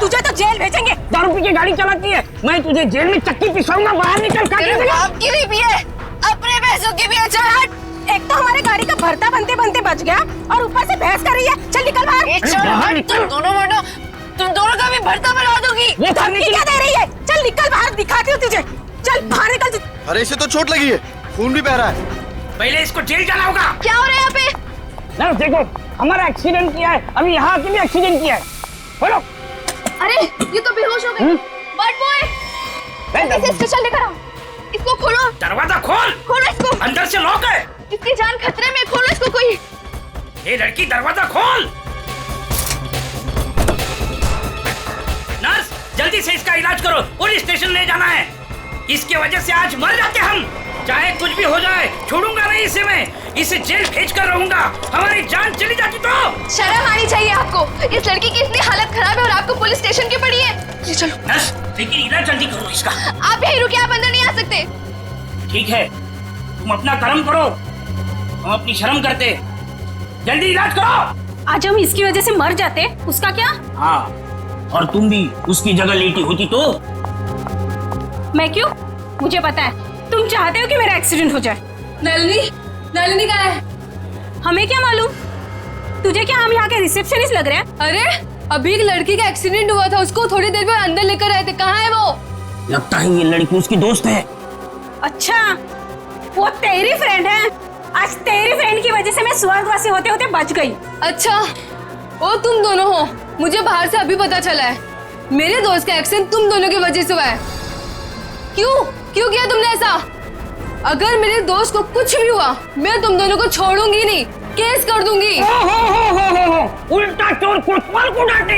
तुझे तो जेल भेजेंगे। दारू पी के गाड़ी चलाती है, मैं तुझे जेल में चक्की पिसाऊंगा, बाहर निकल। आपकी भी पिए, अपने पैसों की भी। चल हट। एक तो हमारे गाड़ी का भरता बनते बनते बच गया और ऊपर से बहस कर रही है। चल निकल बाहर। तुम दोनों का भी भरता बना दूंगी। ये धमकी क्या दे रही है? चल निकल बाहर, दिखाती हूँ तुझे। चल बाहर निकल। अरे इसे तो चोट लगी है, खून भी बह रहा है। पहले इसको जेल जाना होगा। क्या हो रहा है यहाँ पे? नर्स देखो, हमारा एक्सीडेंट किया है, अभी यहाँ के भी एक्सीडेंट किया है। बोलो। अरे ये तो बेहोश हो गई। बट बॉय, इसे स्टेशन लेकर आओ। इसको खोलो। दरवाजा खोल। खोलो इसको। अंदर से लॉक है। इसकी जान खतरे में, खोलो इसको कोई। ये लड़की, दरवाजा खोल। नर्स जल्दी से इसका इलाज करो, पुलिस स्टेशन ले जाना है। इसकी वजह से आज मर जाते हम। चाहे कुछ भी हो जाए, छोड़ूंगा नहीं इसे मैं। इसे जेल भेज कर रहूंगा। हमारी जान चली जाती तो। शर्म आनी चाहिए आपको। इस लड़की की इतनी हालत खराब है और आपको पुलिस स्टेशन की पड़ी है। जी चलो। नर्स लेकिन इलाज जल्दी करो इसका। आप यहीं रुकिए, आप अंदर नहीं आ सकते। ठीक है, तुम अपना कर्म करो, हम अपनी शर्म करते। जल्दी इलाज करो। आज हम इसकी वजह से मर जाते, उसका क्या? हाँ, और तुम भी उसकी जगह लेटी होती तो। मैं क्यों? मुझे पता है तुम चाहते हो कि मेरा एक्सीडेंट हो जाए। नलिनी कहाँ है? हमें क्या मालूम? तुझे क्या हम यहाँ के रिसेप्शनिस्ट लग रहे हैं? अरे अभी एक लड़की का एक्सीडेंट हुआ था, उसको थोड़ी देर में अंदर लेकर आए थे। कहाँ है वो? लगता है ये लड़की उसकी दोस्त है। अच्छा, वो तेरी फ्रेंड है। आज तेरी फ्रेंड की वजह से मैं स्वर्गवासी होते होते बच गई। अच्छा, वो तुम दोनों हो? मुझे बाहर से अभी पता चला है। मेरे दोस्त का एक्सीडेंट तुम दोनों की वजह से हुआ है। क्यों किया तुमने ऐसा? अगर मेरे दोस्त को कुछ भी हुआ, मैं तुम दोनों को छोड़ूंगी नहीं, केस कर दूंगी। हो। उल्टा चोर कोतवाल को डांटे।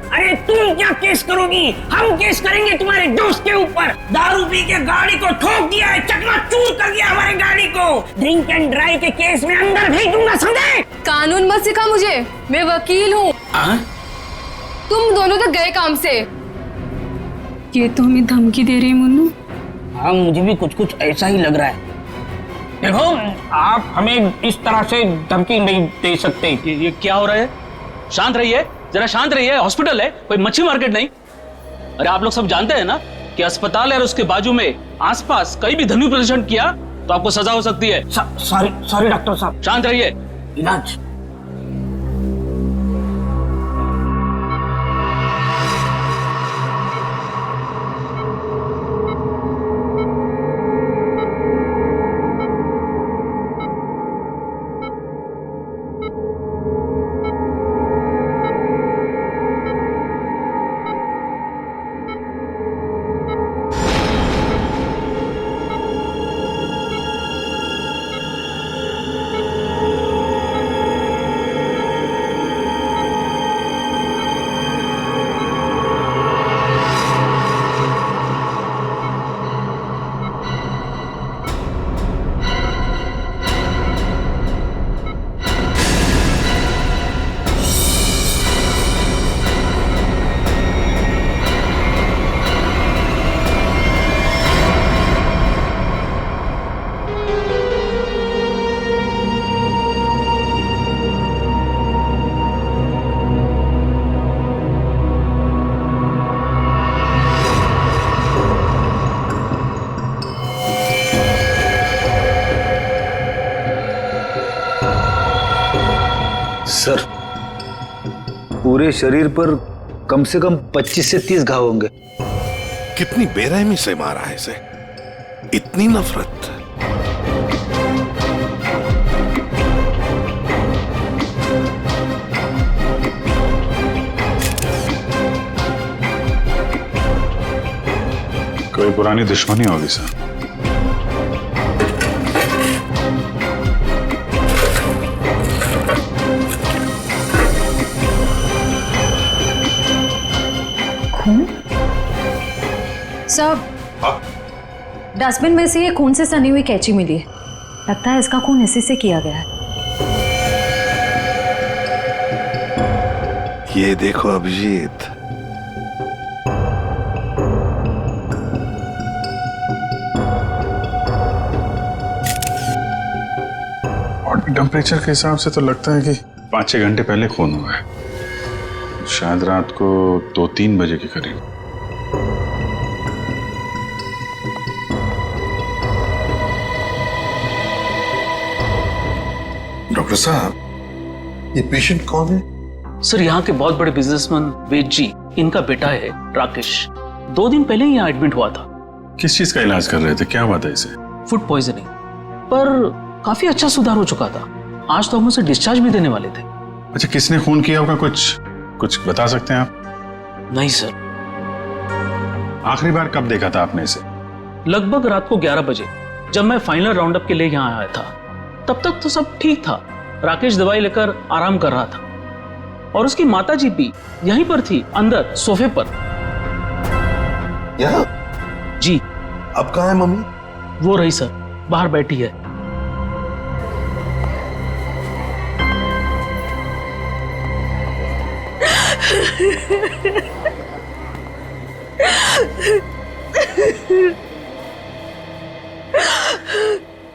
अरे तुम क्या केस करोगी? हम केस करेंगे तुम्हारे दोस्त के ऊपर। दारू पी के गाड़ी को ठोक दिया है, चकनाचूर कर दिया हमारी गाड़ी को। ड्रिंक एंड ड्राइव के केस में अंदर भेज दूंगा, समझे? कानून मत सिखा मुझे, मैं वकील हूँ। तुम दोनों तो गए काम से। ये तो हमें धमकी दे रही है मुन्नू। हाँ, मुझे भी कुछ ऐसा ही लग रहा है। देखो, आप हमें इस तरह से धमकी नहीं दे सकते। ये क्या हो रहा है? शांत रहिए, जरा शांत रहिए। हॉस्पिटल है, कोई मच्छी मार्केट नहीं। अरे आप लोग सब जानते हैं ना कि अस्पताल है और उसके बाजू में आसपास कहीं भी ध्वनि प्रदर्शन किया तो आपको सजा हो सकती है। सॉरी डॉक्टर साहब। शांत रहिए। इलाज। सर, पूरे शरीर पर कम से कम 25 से 30 घाव होंगे। कितनी बेरहमी से मारा है इसे, इतनी नफरत। कोई पुरानी दुश्मनी होगी सर। सर, डस्टबिन में से ये खून से सनी हुई कैंची मिली है। लगता है इसका खून इसी से किया गया है। ये देखो अभिजीत, बॉडी टेम्परेचर के हिसाब से तो लगता है कि 5-6 घंटे पहले खून हुआ है। शायद रात को 2-3 बजे के करीब। डॉक्टर साहब, ये पेशेंट कौन है? सर यहाँ के बहुत बड़े बिजनेसमैन वेद जी, इनका बेटा है राकेश। 2 दिन पहले ही यहाँ एडमिट हुआ था। किस चीज का इलाज कर रहे थे? क्या बात है इसे? फूड पॉइजनिंग, पर काफी अच्छा सुधार हो चुका था। आज तो हम उसे डिस्चार्ज भी देने वाले थे। अच्छा, किसने खून किया होगा? कुछ बता सकते हैं आप? नहीं सर। आखिरी बार कब देखा था आपने इसे? लगभग रात को 11 बजे, जब मैं फाइनल राउंड अप के लिए यहाँ आया था। तब तक तो सब ठीक था। राकेश दवाई लेकर आराम कर रहा था और उसकी माताजी भी यहीं पर थी, अंदर सोफे पर। यहाँ? जी। अब कहाँ है मम्मी? वो रही सर, बाहर बैठी है।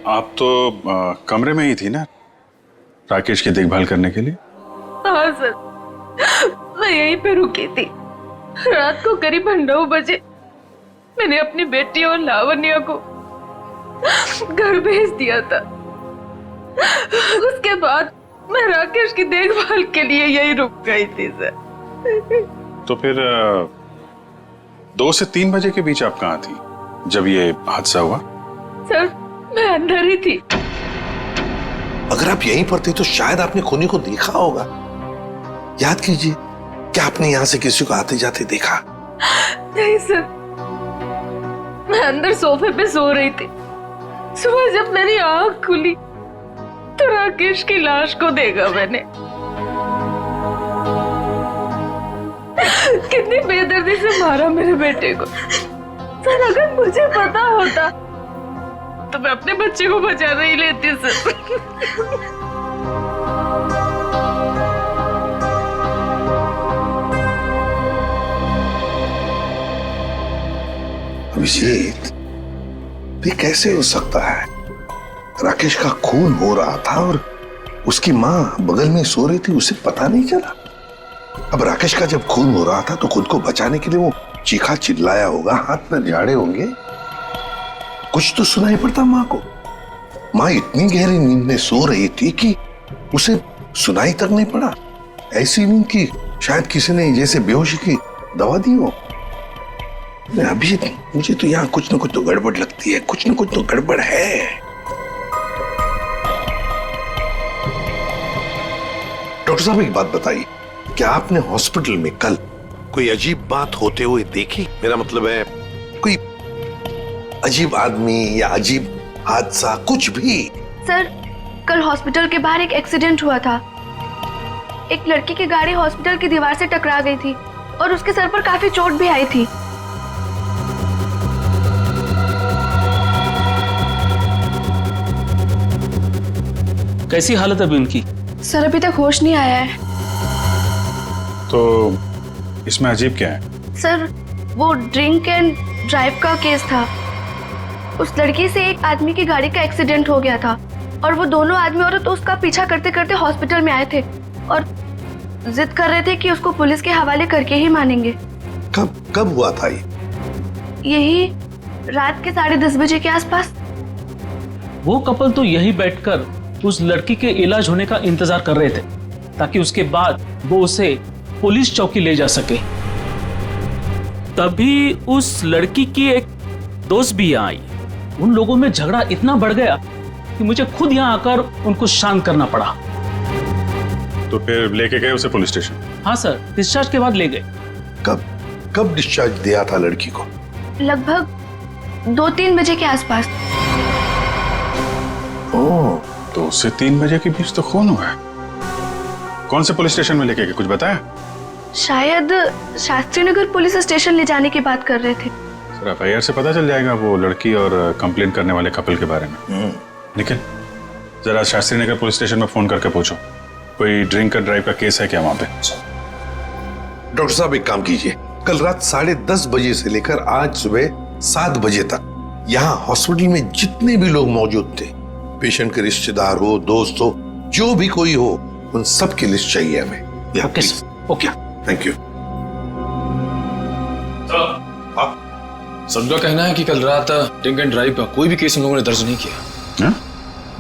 आप तो कमरे में ही थी ना राकेश की देखभाल करने के लिए? हाँ सर, मैं यहीं पे रुकी थी। रात को करीब 9 बजे मैंने अपनी बेटी और लावण्या को घर भेज दिया था। उसके बाद मैं राकेश की देखभाल के लिए यहीं रुक गई थी सर। तो फिर 2 से 3 बजे के बीच आप कहाँ थी जब ये हादसा हुआ? सर, मैं अंदर ही थी। अगर आप यहीं पर थे तो शायद आपने खूनी को देखा होगा। याद कीजिए, क्या आपने यहाँ से किसी को आते जाते देखा? नहीं सर, मैं अंदर सोफे पे सो रही थी। सुबह जब मेरी आंख खुली तो राकेश की लाश को देखा मैंने। कितनी बेदर्दी से मारा मेरे बेटे को। सर, अगर मुझे पता होता तो मैं अपने बच्चे को बचा नहीं लेती सर। अभिजीत, ये कैसे हो सकता है? राकेश का खून हो रहा था और उसकी माँ बगल में सो रही थी, उसे पता नहीं चला। अब राकेश का जब खून हो रहा था तो खुद को बचाने के लिए वो चीखा चिल्लाया होगा, हाथ पैर झाड़े होंगे। कुछ तो सुनाई पड़ता माँ को। माँ इतनी गहरी नींद में सो रही थी कि उसे सुनाई तक नहीं पड़ा। ऐसी नींद की शायद किसी ने जैसे बेहोशी की दवा दी हो। अभी मुझे तो यहाँ कुछ न कुछ तो गड़बड़ लगती है, कुछ न कुछ तो गड़बड़ है। डॉक्टर साहब, एक बात बताइए, क्या आपने हॉस्पिटल में कल कोई अजीब बात होते हुए देखी? मेरा मतलब है कोई अजीब आदमी या अजीब हादसा, कुछ भी? सर, कल हॉस्पिटल के बाहर एक एक्सीडेंट हुआ था। एक लड़की की गाड़ी हॉस्पिटल की दीवार से टकरा गई थी और उसके सर पर काफी चोट भी आई थी। कैसी हालत है अभी उनकी? सर, अभी तक होश नहीं आया है। तो इसमें अजीब क्या है? सर, वो ड्रिंक एंड ड्राइव का केस था। उस लड़की से एक आदमी की गाड़ी का एक्सीडेंट हो गया था और वो दोनों आदमी औरत उसका पीछा करते करते हॉस्पिटल में आए थे और जिद कर रहे थे कि उसको पुलिस के हवाले करके ही मानेंगे। कब हुआ था ये? यही रात के 10:30 बजे के आसपास। वो कपल तो यही बैठकर उस लड़की के इलाज होने का इंतजार कर रहे थे ताकि उसके बाद वो उसे पुलिस चौकी ले जा सके। तभी उस लड़की की एक दोस्त भी आई। उन लोगों में झगड़ा इतना बढ़ गया कि मुझे खुद यहाँ आकर उनको शांत करना पड़ा। तो फिर लेके गए उसे पुलिस स्टेशन? हाँ सर, डिस्चार्ज के बाद ले गए। कब डिस्चार्ज दिया था लड़की को? लगभग 2-3 बजे के आसपास। ओह, 2 से 3 बजे के बीच तो खून हुआ है। कौन से पुलिस स्टेशन में लेके गए, कुछ बताया? शायद शास्त्री नगर पुलिस स्टेशन ले जाने की बात कर रहे थे। सर, FIR से पता चल जाएगा वो लड़की और कंप्लेंट करने वाले कपल के बारे में। निखिल, जरा शास्त्री नगर पुलिस स्टेशन में फोन करके पूछो कोई ड्रिंक एंड ड्राइव का केस है क्या वहां पे। डॉक्टर साहब, एक काम कीजिए, कल रात 10:30 बजे से लेकर आज सुबह 7 बजे तक यहाँ हॉस्पिटल में जितने भी लोग मौजूद थे, पेशेंट के रिश्तेदार हो, दोस्त हो, जो भी कोई हो, उन सब की लिस्ट चाहिए हमें। Okay sir, okay. Thank you. सबका कहना है कि कल रात ड्रिंक एंड ड्राइव का कोई भी केस हम लोगों ने दर्ज नहीं किया।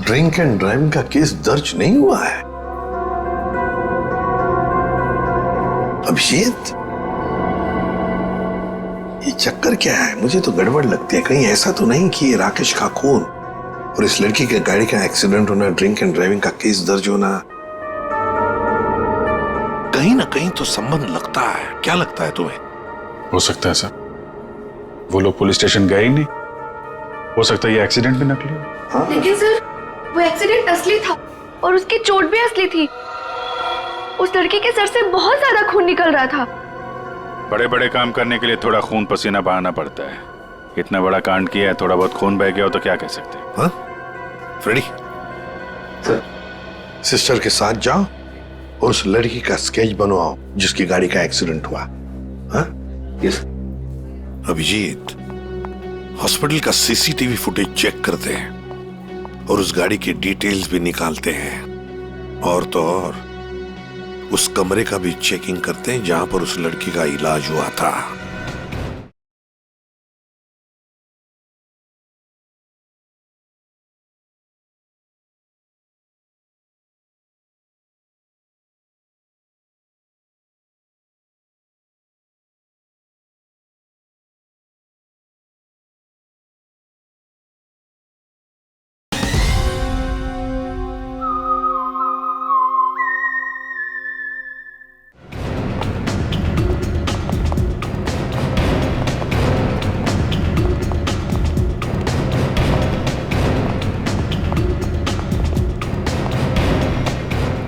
ड्रिंक एंड ड्राइविंग का केस दर्ज नहीं हुआ है? अभिजीत, ये चक्कर क्या है? मुझे तो गड़बड़ लगती है। कहीं ऐसा तो नहीं कि ये राकेश का खून और इस लड़की के गाड़ी का एक्सीडेंट होना, ड्रिंक एंड ड्राइविंग का केस दर्ज होना, कहीं ना कहीं तो संबंध लगता है। क्या लगता है तुम्हें? हो सकता है सर, वो लोग पुलिस स्टेशन गए ही नहीं। हो सकता है ये एक्सीडेंट भी नकली हो। लेकिन सर, वो एक्सीडेंट असली था और उसकी चोट भी असली थी। उस लड़की के सर से बहुत ज्यादा खून निकल रहा था। बड़े बड़े काम करने के लिए थोड़ा खून पसीना बहाना पड़ता है। इतना बड़ा कांड किया है, थोड़ा बहुत खून बह गया हो तो क्या कह सकते हैं। हाँ? फ्रेडी, सिस्टर के साथ जाओ और उस लड़की का स्केच बनवाओ जिसकी गाड़ी का एक्सीडेंट हुआ। हाँ? यस। अभिजीत, हॉस्पिटल का सीसीटीवी फुटेज चेक करते हैं और उस गाड़ी की डिटेल्स भी निकालते हैं। और तो और उस कमरे का भी चेकिंग करते हैं जहां पर उस लड़की का इलाज हुआ था।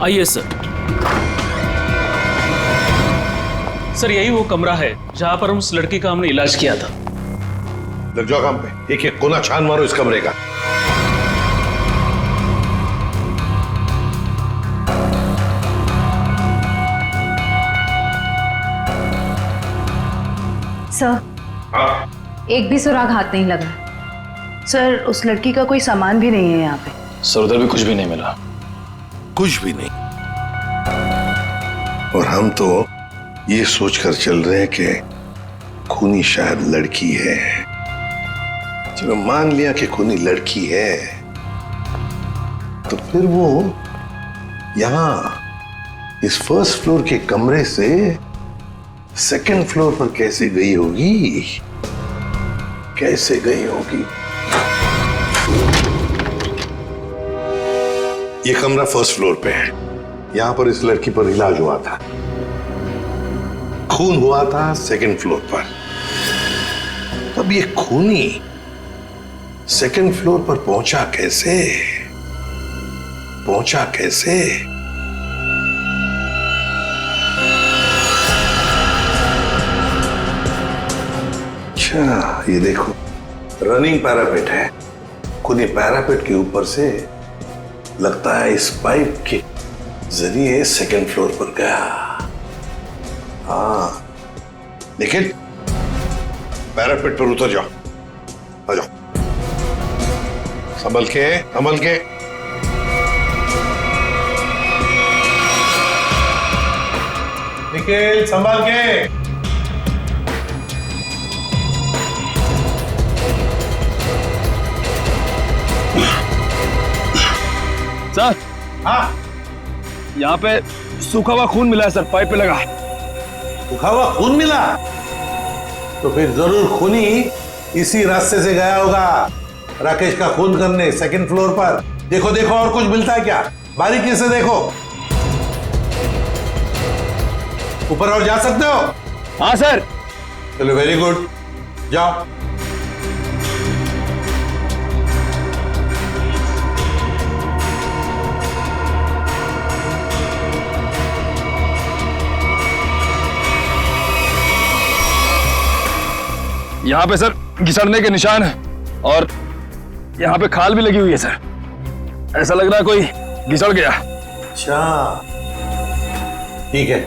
आइए सर। सर, यही वो कमरा है जहां पर हम उस लड़की का हमने इलाज किया था। लग जाओ काम पे। एक एक कोना छान मारो इस कमरे का। सर, एक भी सुराग हाथ नहीं लगा। सर, उस लड़की का कोई सामान भी नहीं है यहाँ पे। सर, उधर भी कुछ भी नहीं मिला। कुछ भी नहीं। और हम तो ये सोचकर चल रहे हैं कि खूनी शायद लड़की है। चलो मान लिया कि खूनी लड़की है, तो फिर वो यहां इस फर्स्ट फ्लोर के कमरे से सेकंड फ्लोर पर कैसे गई होगी? कैसे गई होगी? ये कमरा फर्स्ट फ्लोर पे है। यहां पर इस लड़की पर इलाज हुआ था। खून हुआ था सेकंड फ्लोर पर। तब ये खूनी सेकंड फ्लोर पर पहुंचा कैसे? पहुंचा कैसे? अच्छा, ये देखो, रनिंग पैरापेट है। खूनी पैरापेट के ऊपर से लगता है इस पाइप के जरिए सेकंड फ्लोर पर गया। हाँ, लेकिन पैरापेट पर उतर जाओ। आ जाओ, संभल के, संभल के। निखिल, संभल के। सर, हाँ, यहाँ पे सूखा हुआ खून मिला है सर, पाइप पे लगा। सूखा हुआ खून मिला? तो फिर जरूर खूनी इसी रास्ते से गया होगा राकेश का खून करने सेकंड फ्लोर पर। देखो देखो, और कुछ मिलता है क्या? बारीकी से देखो। ऊपर और जा सकते हो? हाँ सर। चलो, वेरी गुड, जाओ। यहाँ पे सर घिसड़ने के निशान है और यहाँ पे खाल भी लगी हुई है सर। ऐसा लग रहा है कोई घिसड़ गया। अच्छा, ठीक है।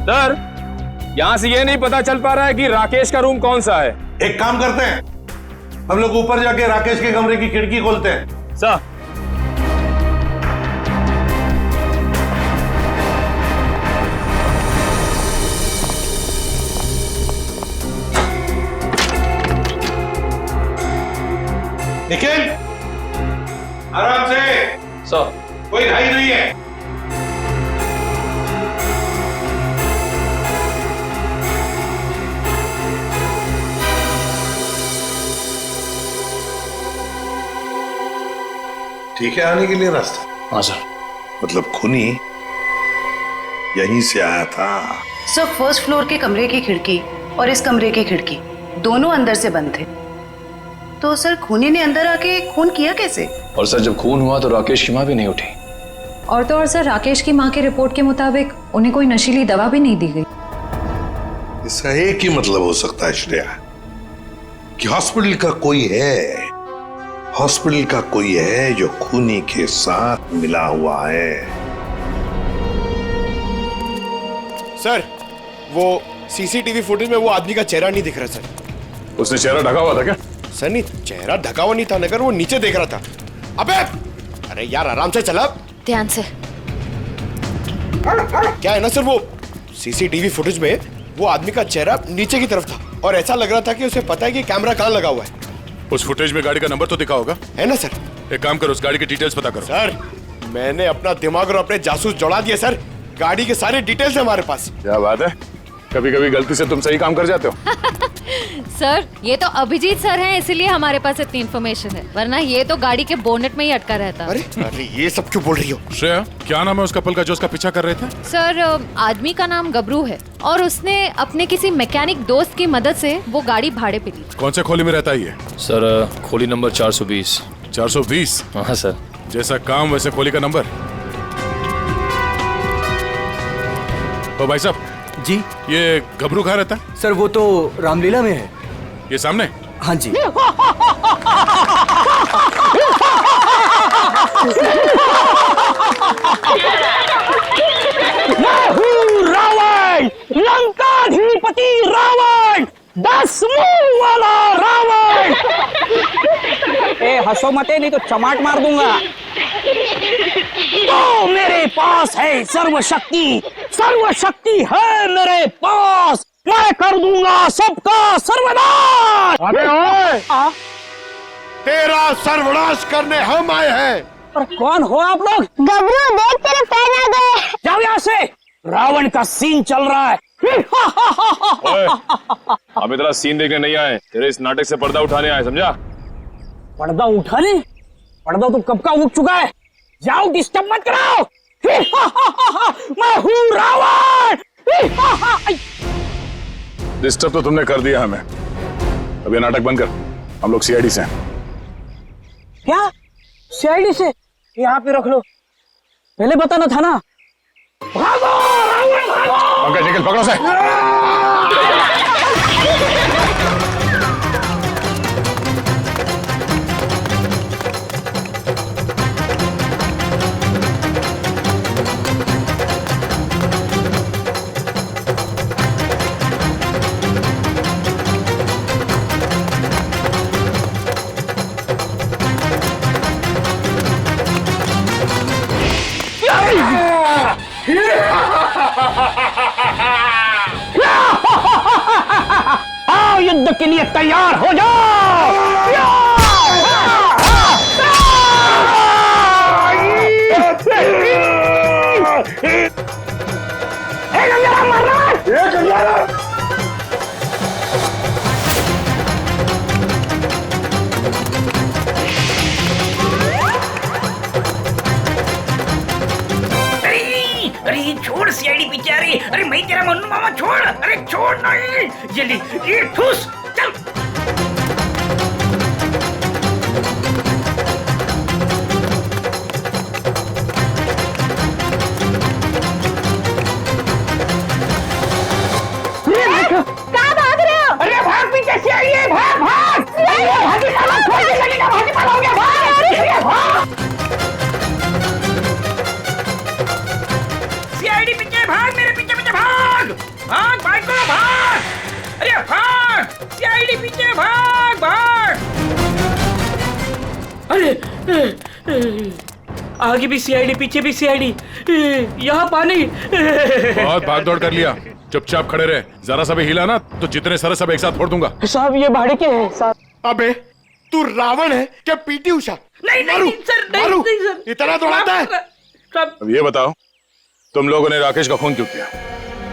सर, यहाँ से ये नहीं पता चल पा रहा है कि राकेश का रूम कौन सा है। एक काम करते हैं, हम लोग ऊपर जाके राकेश के कमरे की खिड़की खोलते हैं। सर निखिल, आराम से। सर कोई ढाई नहीं है। ठीक है आने के लिए रास्ता? हाँ सर। मतलब खूनी यहीं से आया था? सर फर्स्ट फ्लोर के कमरे की खिड़की और इस कमरे की खिड़की दोनों अंदर से बंद थे, तो सर खूनी ने अंदर आके खून किया कैसे? और सर जब खून हुआ तो राकेश की माँ भी नहीं उठी। और तो और सर राकेश की माँ के रिपोर्ट के मुताबिक उन्हें कोई नशीली दवा भी नहीं दी गई। इसका एक ही मतलब हो सकता है श्रेया, कि हॉस्पिटल का कोई है, हॉस्पिटल का कोई है जो खूनी के साथ मिला हुआ है। सर वो सीसीटीवी फुटेज में वो आदमी का चेहरा नहीं दिख रहा सर। उसने चेहरा ढका हुआ था क्या? सर नहीं, चेहरा ढका हुआ नहीं था, मगर वो नीचे देख रहा था। अबे अरे यार आराम से चला। ध्यान से। क्या है ना सर, वो सीसीटीवी फुटेज में वो आदमी का चेहरा नीचे की तरफ था और ऐसा लग रहा था कि उसे पता है कि कैमरा कहाँ लगा हुआ है। उस फुटेज में गाड़ी का नंबर तो दिखा होगा? है ना सर? एक काम करो, उस गाड़ी की डिटेल्स पता करो। सर मैंने अपना दिमाग और अपने जासूस जोड़ा दिए सर, गाड़ी के सारे डिटेल्स है हमारे पास। क्या बात है, कभी कभी गलती से तुम सही काम कर जाते हो। सर ये तो अभिजीत सर हैं, इसीलिए हमारे पास इतनी इन्फॉर्मेशन है, वरना ये तो गाड़ी के बोनेट में ही अटका रहता। अरे अरे ये सब क्यों बोल रही हो? श्रेया क्या नाम है उस कपल का जो उसका पीछा कर रहे थे? सर आदमी का नाम गबरू है और उसने अपने किसी मैकेनिक दोस्त की मदद से वो गाड़ी भाड़े पे ली। कौन से खोली में रहता है ये? सर खोली नंबर 420। 420? हाँ सर। जैसा काम वैसे खोली का नंबर। तो भाई साहब जी, ये गबरू कहाँ रहता है? सर वो तो रामलीला में है। ये सामने? हाँ जी। मैं हूँ रावण, लंकाधिपति रावण, 10 मुंह वाला रावण। ए हंसो मते नहीं तो चमाट मार दूंगा। तो मेरे पास है सर्वशक्ति, सर्वशक्ति है मेरे पास, मैं कर दूंगा सबका सर्वनाश। अबे ओए, तेरा सर्वनाश करने हम आए हैं। पर कौन हो आप लोग? गबरू देख तेरे पैर आ गए। जाओ यहाँ से, रावण का सीन चल रहा है। ओए, हम इतना सीन देखने नहीं आए, तेरे इस नाटक से पर्दा उठाने आए, समझा? पर्दा उठाने? पर्दा तो कब का उठ चुका है, जाओ डिस्टर्ब मत कराओ। मैं हूँ रावण। डिस्टर्ब तो तुमने कर दिया हमें, अब ये नाटक बंद कर, हम लोग सीआईडी से हैं। क्या सीआईडी से? यहाँ पे रख लो, पहले बताना था ना। भागो रावण भागो। पंकज निकल, पकड़ो से। आओ युद्ध के लिए तैयार हो जाओ। अरे छोड़ सीआईडी बेचारी, अरे मैं तेरा मन्नू मामा, छोड़, अरे छोड़ नहीं, ये ले, ये ठूस, चल। कहाँ भाग रहे हो? अरे भाग, पीछे से आइए, भाग भाग। भागी मारो, छोड़ के लगेगा, भागी मारोगे, भाग, भाग। सीआईडी पीछे भाग, मेरे पीछे पीछे भाग, भाग भाग करो भाग। अरे भाग, अरे आगे भी सीआईडी, पीछे भी सीआईडी, यहाँ पानी। बहुत भाग दौड़ कर लिया, चुपचाप खड़े रहे। जरा सा भी हिला ना तो जितने सारे सब एक साथ फोड़ दूंगा। साहब ये भाड़े के हैं साहब। अबे तू रावण है क्या पीटी उषा? नहीं सर, नहीं सर, इतना दौड़ाता है? अब ये बताओ, तुम लोगों ने राकेश का खून क्यों किया?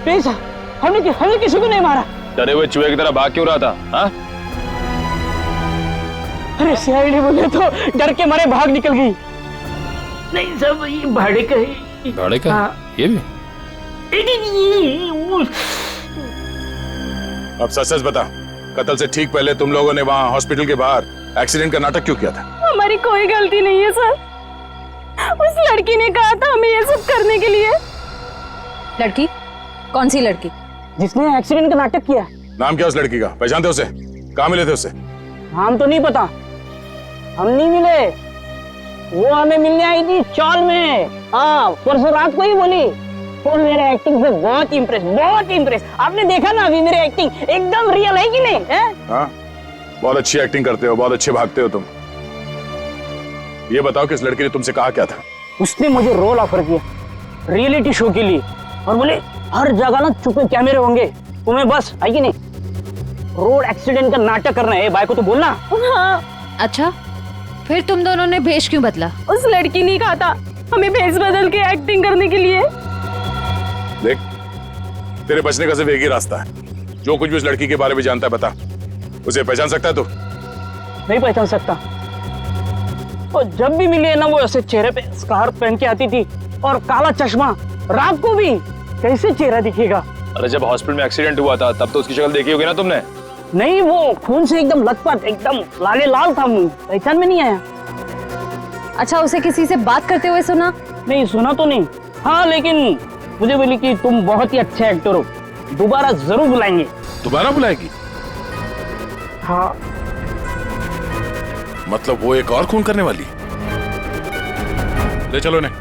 नहीं साहब, हमने किसी को नहीं मारा। डरे हुए चूहे की तरह भाग क्यों रहा था? हाँ? अरे सीआईडी बोले तो डर के मारे भाग निकल गई। नहीं सब ये भाड़े का है। भाड़े का? हाँ। ये भी? अब सच बता, कत्ल से ठीक पहले तुम लोगों ने वहाँ हॉस्पिटल के बाहर एक्सीडेंट का नाटक क्यों किया था? हमारी कोई गलती नहीं है सर, उस लड़की ने कहा था हमें ये सब करने के लिए। लड़की? कौन सी लड़की? जिसने एक्सीडेंट का नाटक किया। नाम क्या उस लड़की का? पहचानते उसे? कहाँ मिले थे उससे? नाम तो नहीं पता, हम नहीं मिले। वो हमें मिलने आई थी चौल में। हाँ, परसों रात को ही बोली। वो मेरे एक्टिंग से बहुत इम्प्रेस। आपने देखा ना अभी मेरी एक्टिंग एकदम रियल है कि नहीं है? हाँ, बहुत अच्छी एक्टिंग करते हो, बहुत अच्छे भागते हो तुम। ये बताओ कि इस लड़की ने तुमसे कहा क्या था? उसने मुझे रोल ऑफर किया रियलिटी शो के लिए और बोले हर जगह ना छुपे कैमरे होंगे, तुम्हें बस है कि नहीं रोड एक्सीडेंट का नाटक करना है। भाई को तो बोलना। हाँ। अच्छा, फिर तुम दोनों ने भेष क्यों बदला? उस लड़की ने कहा था हमें भेष बदल के एक्टिंग करने के लिए। देख, तेरे बचने का सिर्फ एक ही रास्ता है। जो कुछ भी उस लड़की के बारे में जानता है बता। उसे पहचान सकता है तू? नहीं पहचान सकता। और जब भी मिली है ना, वो ऐसे चेहरे पे स्कार्फ पहन के आती थी और काला चश्मा। रात को भी कैसे चेहरा दिखेगा? अरे जब हॉस्पिटल में एक्सीडेंट हुआ था तब तो उसकी शक्ल देखी होगी ना तुमने? नहीं, वो खून से एकदम लथपथ, एकदम लाले लाल था मुंह, पहचान में नहीं आया। अच्छा, उसे किसी से बात करते हुए सुना? नहीं सुना तो नहीं। हाँ, लेकिन मुझे बोली कि तुम बहुत ही अच्छे एक्टर हो, दोबारा जरूर बुलाएंगे। दोबारा बुलाएगी? हाँ। मतलब वो एक और खून करने वाली? ले चलो इन्हें।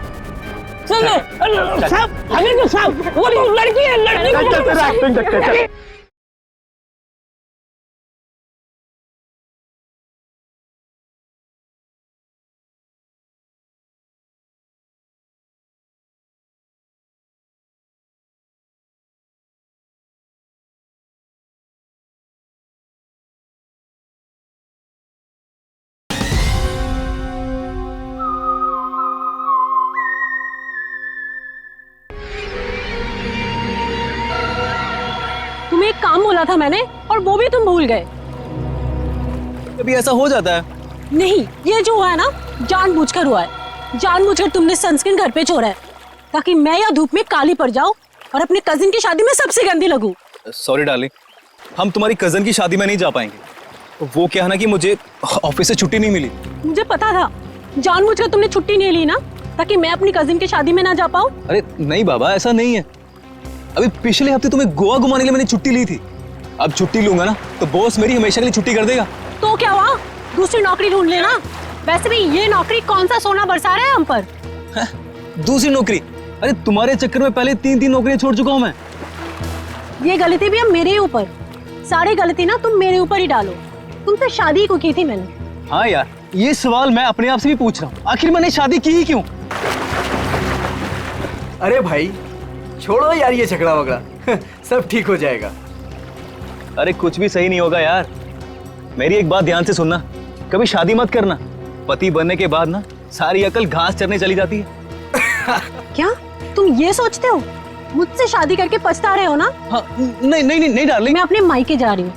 साहब, हमें तो साहब, वो लड़की है, लड़की। तुम्हें एक काम बोला था मैंने और वो भी तुम भूल गए। कभी ऐसा हो जाता है। नहीं, ये जो हुआ है ना जानबूझकर हुआ है। जानबूझकर तुमने सनस्क्रीन घर पे छोड़ा है ताकि मैं या धूप में काली पड़ जाऊं और अपने कजिन की शादी में सबसे गंदी लगूं। सॉरी डार्लिंग, हम तुम्हारी कजन की शादी में नहीं जा पाएंगे। वो क्या है ना कि मुझे ऑफिस से छुट्टी नहीं मिली। मुझे पता था, जानबूझकर तुमने छुट्टी नहीं ली ना ताकि मैं अपनी कजिन की शादी में ना जा पाऊं। अरे नहीं बाबा, ऐसा नहीं है। अभी पिछले हफ्ते तुम्हें गोवा घुमाने के लिए मैंने छुट्टी ली थी। अब छुट्टी लूंगा ना तो बॉस मेरी हमेशा के लिए छुट्टी कर देगा। तो क्या हुआ, दूसरी नौकरी ढूंढ लेना। वैसे भी ये नौकरी कौन सा सोना बरसा रहा है हम पर। दूसरी नौकरी? अरे तुम्हारे चक्कर में पहले 3 नौकरियां छोड़ चुका हूं मैं। ये गलती भी अब मेरे ऊपर। सारी गलती ना तुम मेरे ऊपर ही डालो। तुमसे शादी को की थी मैंने। हाँ यार, ये सवाल मैं अपने आप से भी पूछ रहा हूँ, आखिर मैंने शादी की ही क्यों? अरे भाई छोड़ो यार ये झगड़ा वगड़ा, सब ठीक हो जाएगा। अरे कुछ भी सही नहीं होगा यार। मेरी एक बात ध्यान से सुनना, कभी शादी मत करना। पति बनने के बाद ना सारी अकल घास चरने चली जाती है। क्या तुम ये सोचते हो? मुझसे शादी करके पछता रहे हो ना? हाँ, नहीं डार्लिंग, मैं अपने मायके जा रही हूँ।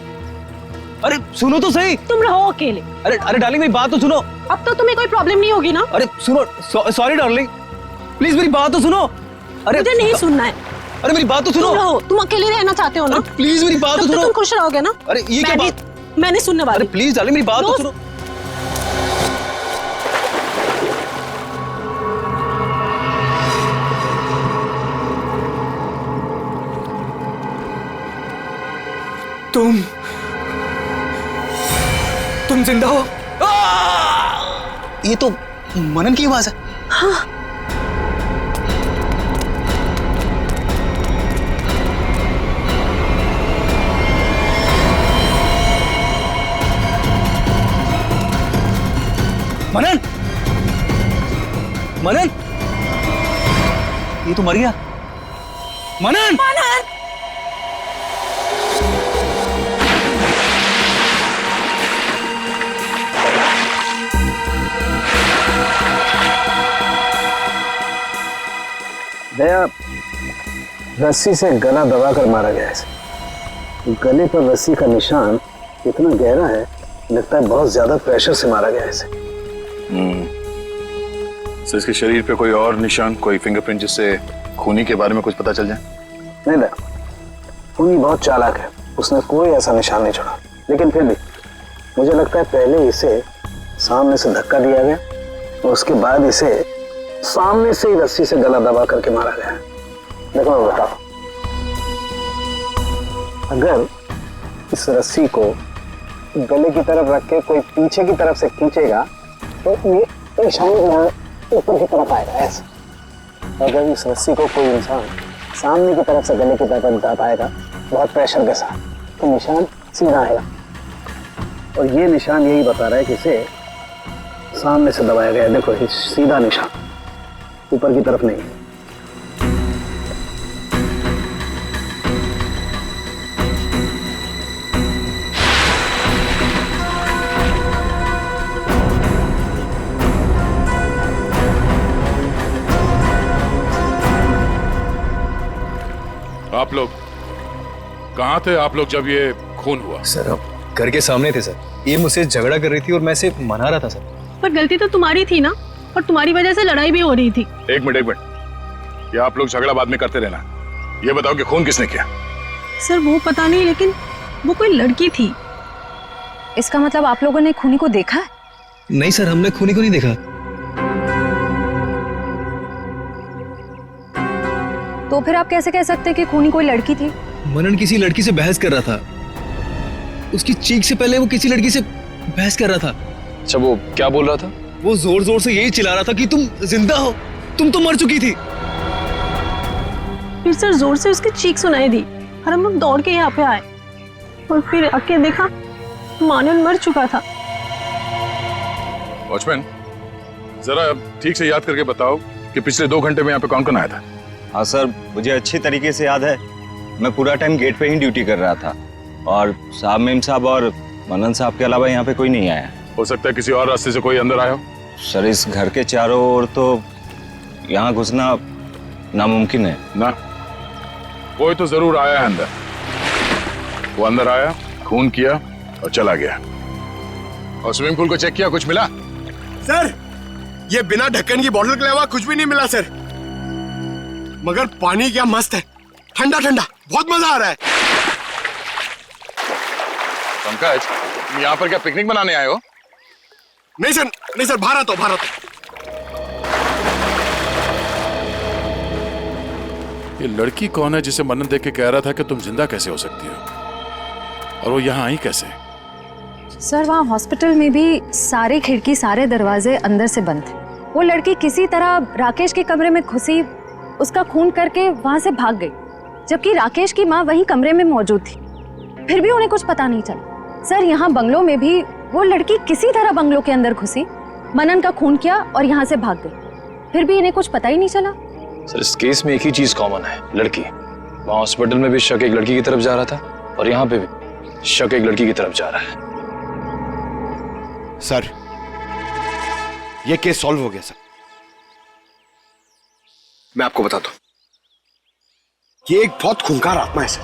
अरे सुनो तो सही। तुम रहो अकेले। अरे डार्लिंग मेरी बात तो सुनो। अब तो तुम्हें कोई प्रॉब्लम नहीं होगी ना? अरे सुनो, सॉरी डार्लिंग, प्लीज मेरी बात तो सुनो। अरे मुझे नहीं सुनना है। अरे मेरी बात तो सुनो। तुम रहो, तुम अकेले रहना चाहते हो ना? प्लीज मेरी बात तो सुनो। तुम खुश रहोगे ना? अरे ये क्या बात? मैंने सुनने वाली। अरे प्लीज डार्लिंग मेरी बात तो सुनो। तुम जिंदा हो? ये तो मनन की आवाज है। हाँ। मनन, मनन, ये तो मर गया। मनन, मनन, दया रस्सी से गला दबाकर मारा गया है। गले पर रस्सी का निशान इतना गहरा है, लगता है बहुत ज्यादा प्रेशर से मारा गया है इसे। सर इसके शरीर पे कोई और निशान, कोई फिंगरप्रिंट जिससे खूनी के बारे में कुछ पता चल जाए? नहीं दया, खूनी बहुत चालाक है, उसने कोई ऐसा निशान नहीं छोड़ा। लेकिन फिर भी मुझे लगता है पहले इसे सामने से धक्का दिया गया और उसके बाद इसे सामने से ही रस्सी से गला दबा करके मारा गया। देखो मैं बताओ, अगर इस रस्सी को गले की तरफ रख के कोई पीछे की तरफ से खींचेगा तो ये निशान यहाँ ऊपर की तरफ आएगा ऐसे। अगर इस रस्सी को कोई इंसान सामने की तरफ से गले की तरफ दबाएगा बहुत प्रेशर के साथ, तो निशान सीधा आएगा। और ये निशान यही बता रहा है कि इसे सामने से दबाया गया है। देखो ये सीधा निशान, ऊपर की तरफ नहीं। आप लोग कहाँ थे आप लोग जब ये खून हुआ? सर हम घर के सामने थे सर, ये मुझसे झगड़ा कर रही थी और मैं इसे मना रहा था सर। पर गलती तो तुम्हारी थी ना, और तुम्हारी वजह से लड़ाई भी हो रही थी। एक मिनट, ये आप लोग झगड़ा बाद में करते रहना। ये बताओ कि खून किसने किया? सर वो पता नहीं, लेकिन वो कोई लड़की थी। इसका मतलब आप लोगों ने खूनी को देखा है? नहीं सर, हमने खूनी को नहीं देखा। तो फिर आप कैसे कह सकते हैं कि खूनी कोई लड़की थी? मनन किसी लड़की से बहस कर रहा था, उसकी चीख से पहले वो किसी लड़की से बहस कर रहा था। अच्छा वो क्या बोल रहा था? वो जोर जोर से यही चिल्ला रहा था कि तुम जिंदा हो, तुम तो मर चुकी थी। फिर सर जोर से उसकी चीख सुनाई दी और हम लोग दौड़ के यहाँ पे आए और फिर आके देखा मानन मर चुका था। वॉचमैन, जरा ठीक से याद करके बताओ कि पिछले 2 घंटे में यहाँ पे कौन कौन आया था? हाँ सर, मुझे अच्छी तरीके से याद है। मैं पूरा टाइम गेट पे ही ड्यूटी कर रहा था और साहब, मेम साहब और मनन साहब के अलावा यहाँ पे कोई नहीं आया। हो सकता है किसी और रास्ते से कोई अंदर आया हो। सर इस घर के चारों ओर तो यहाँ घुसना नामुमकिन है ना। कोई तो जरूर आया है अंदर। वो अंदर आया, खून किया और चला गया। और स्विमिंग पूल को चेक किया, कुछ मिला? सर ये बिना ढक्कन की बोतल के अलावा कुछ भी नहीं मिला सर, मगर पानी क्या मस्त है, ठंडा ठंडा, बहुत मजा आ रहा है। पंकज, तुम यहाँ पर क्या पिकनिक मनाने आए हो? नहीं सर, भारत हो भारत। ये लड़की कौन है जिसे मनन देख के कह रहा था कि तुम जिंदा कैसे हो सकती हो, और वो यहाँ आई कैसे? सर वहाँ हॉस्पिटल में भी सारे खिड़की सारे दरवाजे अंदर से बंद थे। वो लड़की किसी तरह राकेश के कमरे में घुसी, उसका खून करके वहाँ से भाग गई, जबकि राकेश की माँ वहीं कमरे में मौजूद थी। फिर भी उन्हें कुछ पता नहीं चला। सर यहाँ बंगलों में भी वो लड़की किसी तरह बंगलों के अंदर घुसी, मनन का खून किया और यहाँ से भाग गई, फिर भी इन्हें कुछ पता ही नहीं चला। सर इस केस में एक ही चीज कॉमन है, लड़की। वहां हॉस्पिटल में भी शक एक लड़की की तरफ जा रहा था और यहाँ पे भी शक एक लड़की की तरफ जा रहा है। सर ये केस सॉल्व हो गया सर। मैं आपको बताता हूं, ये एक बहुत खूंखार आत्मा है सर,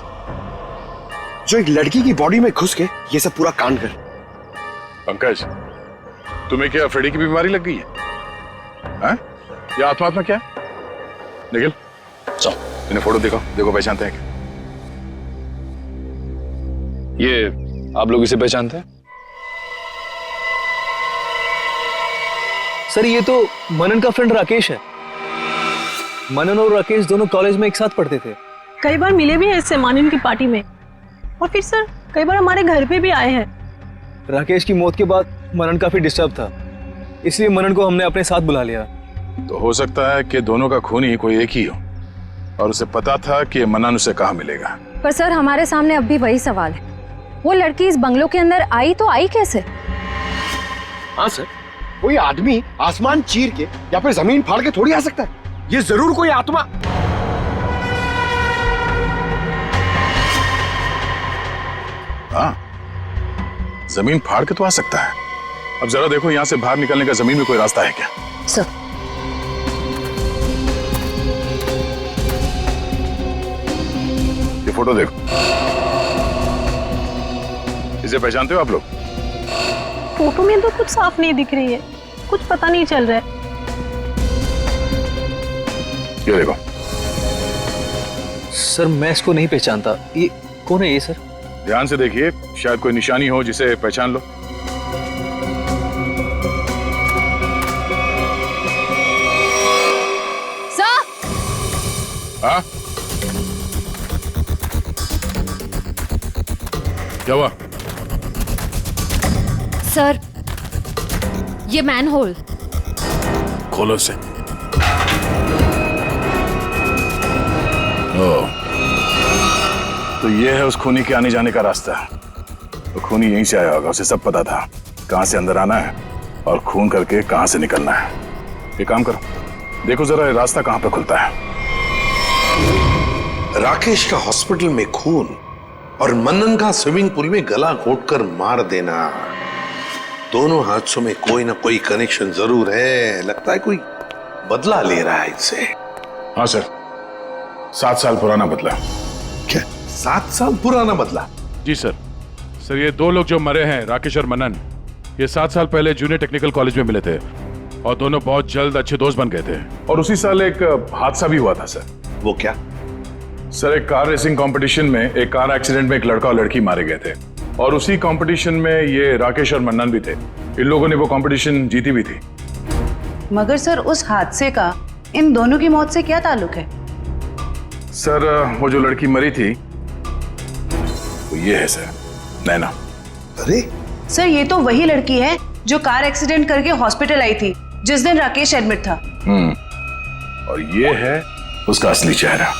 जो एक लड़की की बॉडी में घुस के ये सब पूरा कांड कर। पंकज, तुम्हें क्या फ्रेडी की बीमारी लग गई है? हाँ? ये आत्मा क्या है? निखिल, चलो इन्हें फोटो दिखाओ, देखो पहचानते हैं क्या? ये आप लोग इसे पहचानते हैं? सर ये तो मनन का फ्रेंड राकेश है। मनन और राकेश दोनों कॉलेज में एक साथ पढ़ते थे। कई बार मिले भी हैं इससे मानन की पार्टी में, और फिर सर कई बार हमारे घर पे भी आए हैं। राकेश की मौत के बाद मनन काफी डिस्टर्ब था, इसलिए मनन को हमने अपने साथ बुला लिया। तो हो सकता है कि दोनों का खूनी कोई एक ही हो और उसे पता था कि मनन उसे कहाँ मिलेगा। पर सर हमारे सामने अब भी वही सवाल है, वो लड़की इस बंगलो के अंदर आई तो आई कैसे? हाँ सर, कोई आदमी आसमान चीर के या फिर जमीन फाड़ के थोड़ी आ सकता है। ये जरूर कोई आत्मा। हाँ, जमीन फाड़ के तो आ सकता है। अब जरा देखो यहाँ से बाहर निकलने का जमीन में कोई रास्ता है क्या? सर, ये फोटो देखो, इसे पहचानते हो आप लोग? फोटो में तो कुछ साफ नहीं दिख रही है, कुछ पता नहीं चल रहा है। ये देखो। सर मैं इसको नहीं पहचानता, ये कौन है ये सर? ध्यान से देखिए, शायद कोई निशानी हो जिसे पहचान लो। सर! हाँ? क्या हुआ? सर, ये मैनहोल। खोलो इसे। ओह, तो ये है उस खूनी के आने जाने का रास्ता। तो खूनी यहीं से आया होगा, उसे सब पता था कहां से अंदर आना है और खून करके कहां से निकलना है। ये काम करो, देखो जरा ये रास्ता कहां पे खुलता है। राकेश का हॉस्पिटल में खून और मनन का स्विमिंग पूल में गला घोटकर मार देना, दोनों हादसों में कोई ना कोई कनेक्शन जरूर है। लगता है कोई बदला ले रहा है इनसे। हाँ सर, 7 साल पुराना बदला। क्या 7 साल पुराना बदला? जी सर। सर ये 2 लोग जो मरे हैं, राकेश और मनन, ये 7 साल पहले जूनियर टेक्निकल कॉलेज में मिले थे और दोनों बहुत जल्द अच्छे दोस्त बन गए थे। और उसी साल एक हादसा भी हुआ था सर। वो क्या? सर एक कार रेसिंग कंपटीशन में एक कार एक्सीडेंट में एक लड़का और लड़की मारे गए थे और उसी कंपटीशन में ये राकेश और मन्नन भी थे। इन लोगों ने वो कंपटीशन जीती भी थी। मगर सर उस हादसे का इन दोनों की मौत से क्या ताल्लुक है? सर वो जो लड़की मरी थी वो ये है सर, नैना। अरे सर ये तो वही लड़की है जो कार एक्सीडेंट करके हॉस्पिटल आई थी जिस दिन राकेश एडमिट था। और ये है उसका असली चेहरा।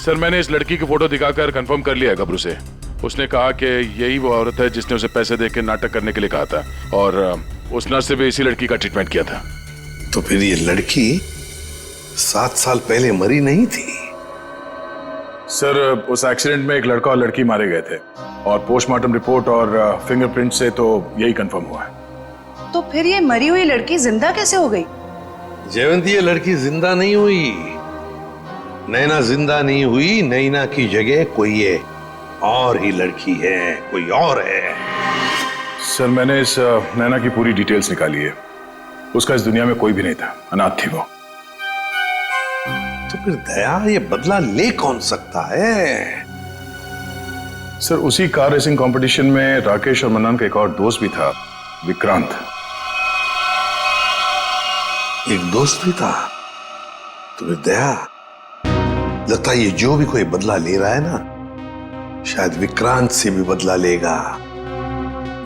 सर मैंने इस लड़की की फोटो दिखाकर कंफर्म कर लिया है गबरू से। उसने कहा कि यही वो औरत है जिसने उसे पैसे देके नाटक करने के लिए कहा था और उस नर्स से भी इसी लड़की का ट्रीटमेंट किया था। तो फिर ये लड़की 7 साल पहले मरी नहीं थी? सर उस एक्सीडेंट में एक लड़का और लड़की मारे गए थे और पोस्टमार्टम रिपोर्ट और फिंगरप्रिंट से तो यही कंफर्म हुआ है। तो फिर ये मरी हुई लड़की जिंदा कैसे हो गई? जयवंती, ये लड़की जिंदा नहीं हुई। नैना जिंदा नहीं हुई। नैना की जगह कोई ये और ही लड़की है, कोई और है। सर मैंने इस नैना की पूरी डिटेल्स निकाली है। उसका इस दुनिया में कोई भी नहीं था, अनाथ थी वो। तो फिर दया ये बदला ले कौन सकता है? सर उसी कार रेसिंग कंपटीशन में राकेश और मन्नन का एक और दोस्त भी था, विक्रांत। एक दोस्त भी था? तो फिर दया लगता है ये जो भी कोई बदला ले रहा है ना, शायद विक्रांत से भी बदला लेगा।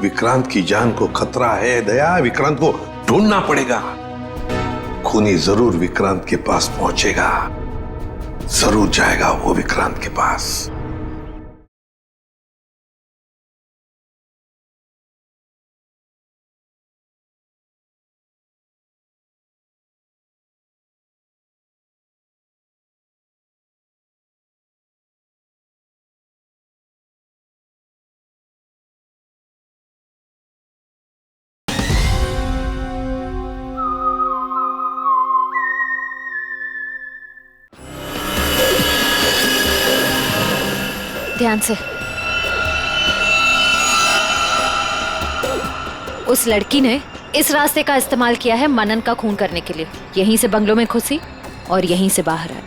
विक्रांत की जान को खतरा है दया, विक्रांत को ढूंढना पड़ेगा। खूनी जरूर विक्रांत के पास पहुंचेगा, जरूर जाएगा वो विक्रांत के पास। ध्यान से। उस लड़की ने इस रास्ते का इस्तेमाल किया है मनन का खून करने के लिए। यहीं से बंगलों में घुसी और यहीं से बाहर आई।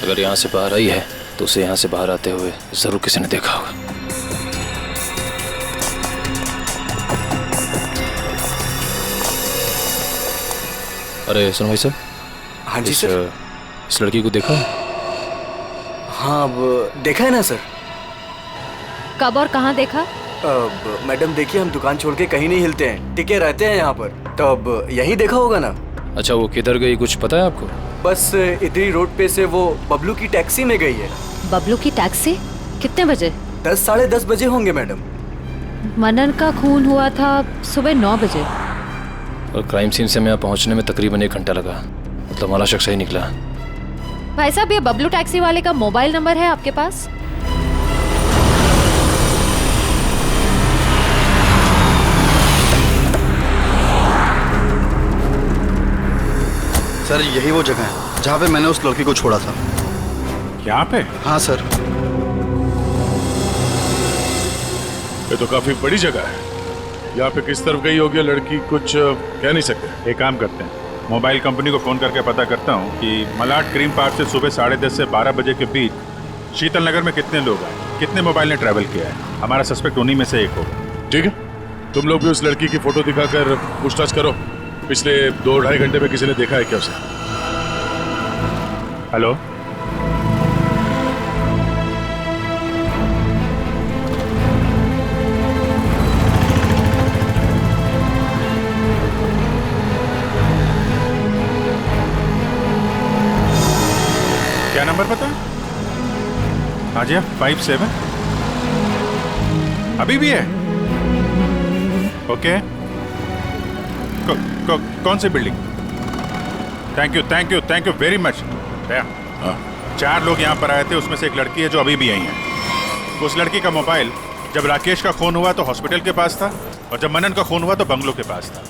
अगर यहाँ से बाहर आई है तो उसे यहाँ से बाहर आते हुए जरूर किसी ने देखा होगा। अरे सुनो भाई साहब। हाँ जी सर। इस लड़की को देखा? हाँ अब देखा है ना सर। कब और कहाँ देखा? मैडम देखिए, हम दुकान छोड़ के कहीं नहीं हिलते हैं, टिके रहते हैं यहाँ पर, तो अब यही देखा होगा ना। अच्छा वो किधर गई कुछ पता है आपको? बस इधरी रोड पे से वो बबलू की टैक्सी में गई है। बबलू की टैक्सी? कितने बजे? 10 साढ़े 10 बजे होंगे मैडम। मनन का खून हुआ था सुबह 9 बजे। और क्राइम सीन से मैं यहाँ पहुँचने में तकरीबन 1 घंटा लगा। मतलब हमारा शख्स सही निकला। भाई साहब, ये बबलू टैक्सी वाले का मोबाइल नंबर है आपके पास? सर यही वो जगह है जहाँ पे मैंने उस लड़की को छोड़ा था। यहाँ पे? हाँ सर। ये तो काफी बड़ी जगह है। यहाँ पे किस तरफ गई होगी लड़की कुछ कह नहीं सकते। एक काम करते हैं, मोबाइल कंपनी को फोन करके पता करता हूँ कि मलाड क्रीम पार्क से सुबह 10:30 से 12 बजे के बीच शीतल नगर में कितने लोग आए, कितने मोबाइल ने ट्रैवल किया है। हमारा सस्पेक्ट उन्हीं में से एक होगा। ठीक है, तुम लोग भी उस लड़की की फोटो दिखाकर पूछताछ करो। पिछले 2-2.5 घंटे में किसी ने देखा है क्या उसे? हेलो, क्या नंबर पता है? हाँ जी, 57 अभी भी है? ओके। कौन सी building? Thank you very much. 4 लोग यहाँ पर आए थे, उसमें से एक लड़की है जो अभी भी आई है। उस लड़की का मोबाइल जब राकेश का खून हुआ तो हॉस्पिटल के पास था, और जब मनन का खून हुआ तो बंगलो के पास था।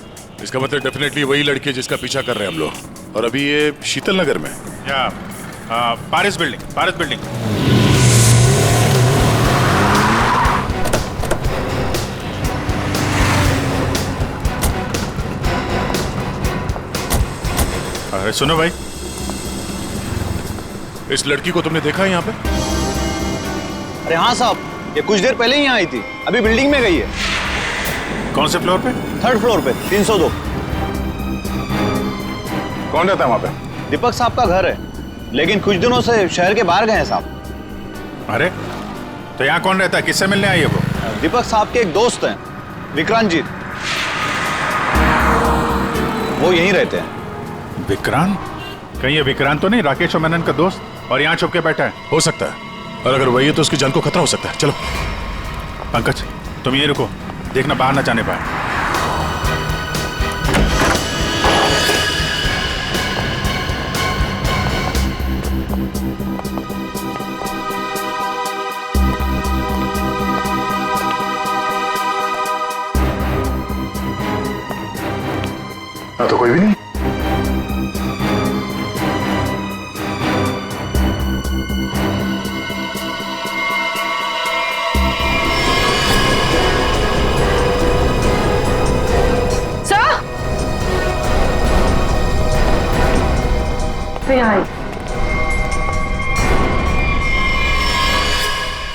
इसका मतलब डेफिनेटली वही लड़की है जिसका पीछा कर रहे हैं हम लोग। और अभी ये शीतल नगर में? या पारिस बिल्डिंग। अरे सुनो भाई, इस लड़की को तुमने देखा है यहाँ पे? अरे हाँ साहब, ये कुछ देर पहले ही यहाँ आई थी, अभी बिल्डिंग में गई है। कौन से फ्लोर पे? 3rd फ्लोर पे, 302। कौन रहता है वहाँ पे? दीपक साहब का घर है, लेकिन कुछ दिनों से शहर के बाहर गए हैं साहब। अरे तो यहाँ कौन रहता है? किससे मिलने आई है वो? दीपक साहब के एक दोस्त हैं, विक्रांत जी, वो यहीं रहते हैं। विक्रांत? कहीं ये विक्रांत तो नहीं राकेश और मनन का दोस्त, और यहाँ छुप के बैठा है? हो सकता है, और अगर वही है तो उसकी जान को खतरा हो सकता है। चलो पंकज, तुम ये रुको, देखना बाहर ना जाने पाए। तो कोई भी नहीं।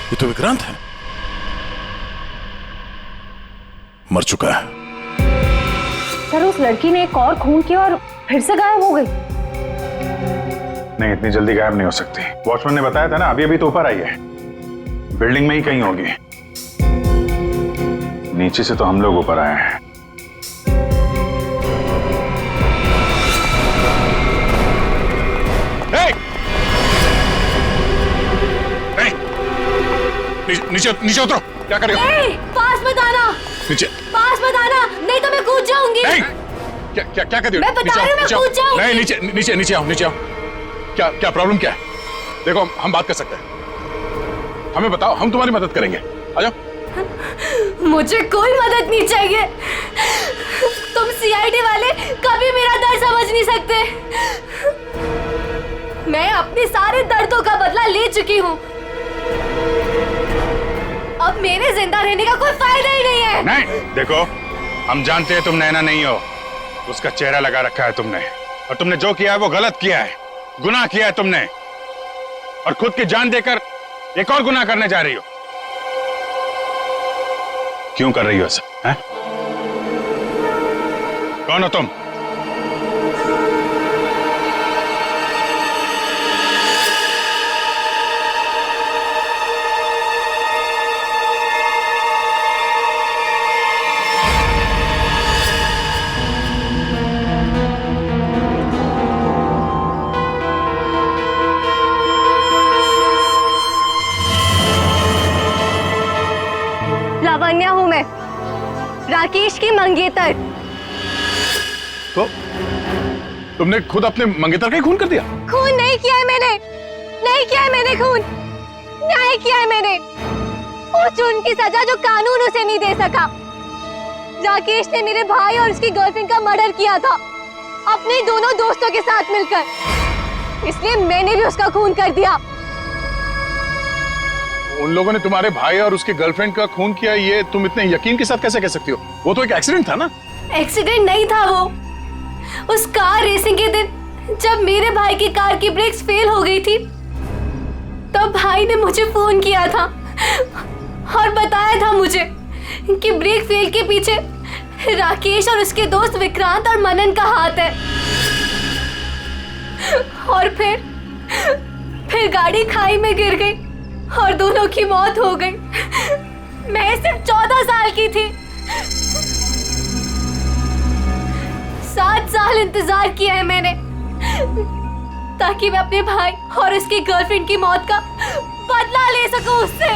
ये तो विक्रांत है, मर चुका है। सर, उस लड़की ने एक और खून किया और फिर से गायब हो गई। नहीं, इतनी जल्दी गायब नहीं हो सकती। वॉचमैन ने बताया था ना, अभी तो ऊपर आई है, बिल्डिंग में ही कहीं होगी। नीचे से तो हम लोग ऊपर आए हैं। नीचे उतरो। क्या कर रहे हो? पास मत आना, नीचे पास मत आना, नहीं तो मैं कूद जाऊंगी। क्या कर रही हो? मैं बता रही हूँ, मैं कूद जाऊंगी। नहीं, नीचे आओ। क्या प्रॉब्लम क्या है? देखो, हम बात कर सकते हैं। हमें बताओ, हम तुम्हारी मदद करेंगे। आ जाओ। मुझे कोई मदद नहीं चाहिए। तुम सीआईडी वाले कभी मेरा दर्द समझ नहीं सकते। मैं अपने सारे दर्दों का बदला ले चुकी हूँ। अब मेरे जिंदा रहने का कोई फायदा ही नहीं है। नहीं, देखो, हम जानते हैं तुम नैना नहीं हो। उसका चेहरा लगा रखा है तुमने, और तुमने जो किया है वो गलत किया है, गुनाह किया है तुमने, और खुद की जान देकर एक और गुनाह करने जा रही हो। क्यों कर रही हो ऐसा? कौन हो तुम? लावण्या हूँ मैं। राकेश की मंगेतर। तो तुमने खुद अपने मंगेतर का ही खून कर दिया? खून नहीं किया है मैंने, नहीं किया है मैंने खून, न्याय किया है मैंने। उस जुर्म की सजा जो कानून उसे नहीं दे सका। राकेश ने मेरे भाई और उसकी गर्लफ्रेंड का मर्डर किया था अपने दोनों दोस्तों के साथ मिलकर, इसलिए मैंने भी उसका खून कर दिया। उन लोगों ने तुम्हारे भाई और उसकी गर्लफ्रेंड का खून किया, ये तुम इतने यकीन के साथ कैसे कह सकती हो? वो तो एक एक्सीडेंट था ना। एक्सीडेंट नहीं था वो। उस कार रेसिंग के दिन जब मेरे भाई की कार की ब्रेक्स फेल हो गई थी, तब भाई ने मुझे फोन किया था और बताया था मुझे कि ब्रेक फेल के पीछे राकेश और उसके दोस्त विक्रांत और मनन का हाथ है। और फिर गाड़ी खाई में गिर गई और दोनों की मौत हो गई। मैं सिर्फ 14 साल की थी। 7 साल इंतजार किया है मैंने ताकि मैं अपने भाई और उसकी गर्लफ्रेंड की मौत का बदला ले सकूं उससे।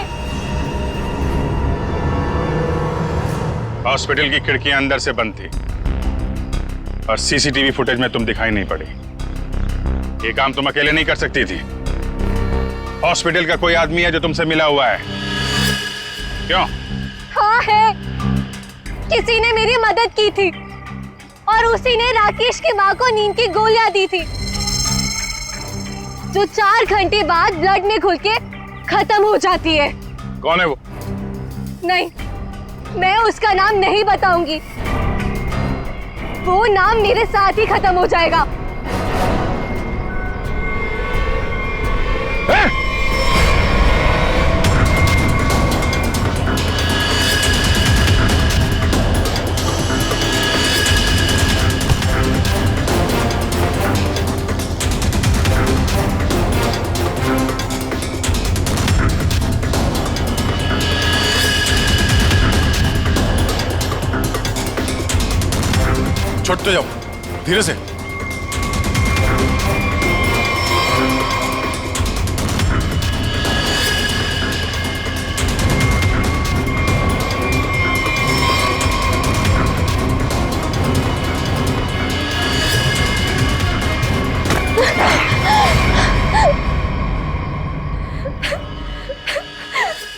हॉस्पिटल की खिड़कियां अंदर से बंद थी और सीसीटीवी फुटेज में तुम दिखाई नहीं पड़ी। ये काम तुम अकेले नहीं कर सकती थी। हॉस्पिटल का कोई आदमी है जो तुमसे मिला हुआ है? क्यों? हाँ है, किसी ने मेरी मदद की थी और उसी ने राकेश की माँ को नींद की गोलियां दी थी जो 4 घंटे बाद ब्लड में घुल के खत्म हो जाती है। कौन है वो? नहीं, मैं उसका नाम नहीं बताऊंगी। वो नाम मेरे साथ ही खत्म हो जाएगा। छोड़ते जाओ, धीरे से।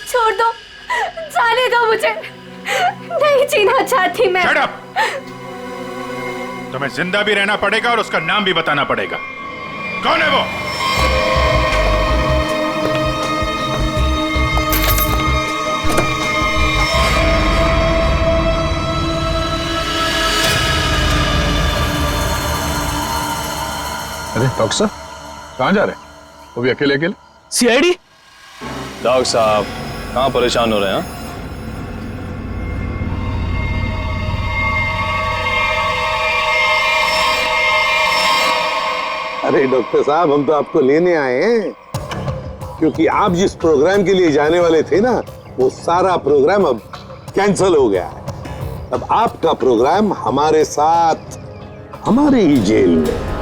छोड़ दो, जाने दो मुझे, नहीं जीना चाहती मैं। Shut up! तुम्हें जिंदा भी रहना पड़ेगा और उसका नाम भी बताना पड़ेगा। कौन है वो? अरे डॉक्टर साहब, कहाँ जा रहे हैं? वो भी अकेले अकेले? सीआईडी? डॉक्टर साहब कहाँ परेशान हो रहे हैं? अरे डॉक्टर साहब, हम तो आपको लेने आए हैं क्योंकि आप जिस प्रोग्राम के लिए जाने वाले थे ना, वो सारा प्रोग्राम अब कैंसिल हो गया है। अब आपका प्रोग्राम हमारे साथ, हमारे ही जेल में।